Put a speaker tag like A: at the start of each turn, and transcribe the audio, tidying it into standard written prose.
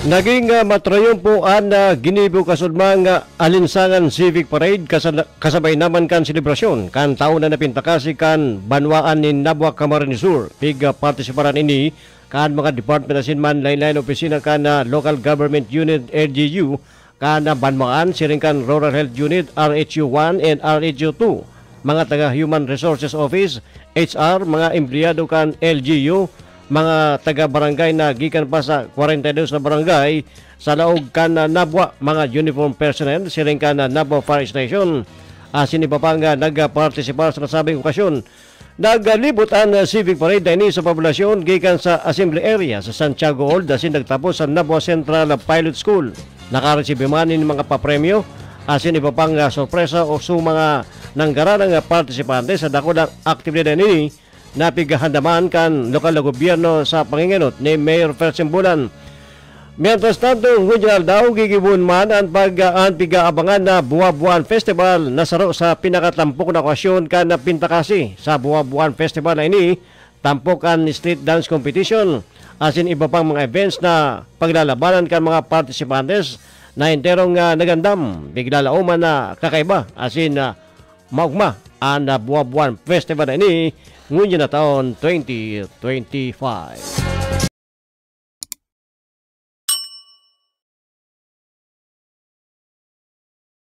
A: Naging matrayumpuan na ginibo kasudmang alinsangan civic parade kasabay naman kan selebrasyon kan taon na napintakasi kan banwaan ni Nabwa Camarines Sur. Piga partisiparan ini kan mga department asinman lain-lain opisina kan local government unit LGU kan banwaan siring kan rural health unit RHU1 and RHU2, mga taga human resources office HR, mga empleyado kan LGU, mga taga-barangay na gikan pa sa 42 na barangay sa laog kan Nabwa, mga uniform personnel siring kan Nabwa Fire Station. Asin iba pang nagpartisipar sa nasabing okasyon. Naglibot ang civic parade ini sa populasyon gikan sa assembly area sa Santiago Old asin nagtapos sa Nabwa Central Pilot School. Nakaresibir man ng mga papremyo asin iba pang sorpresa o su mga nanggaranang partisipante sa dako ng aktibidad ini napigahandaman kan lokal na gobyerno sa panginganot ni Mayor Fersen Bulan. Mientras tanto, regional daw gigibun man ang pag-aabangan na Buwa-Buwan Festival na saro sa pinakatampok na okasyon kan na Pintakasi. Sa Buwa-Buwan Festival na ini, tampok ang street dance competition asin iba pang mga events na paglalabanan kan mga participantes na enterong nagandam. Biglalauman na kakaiba asin maugma ang Buwa-Buwan Festival na ini ngunyan na taon 2025.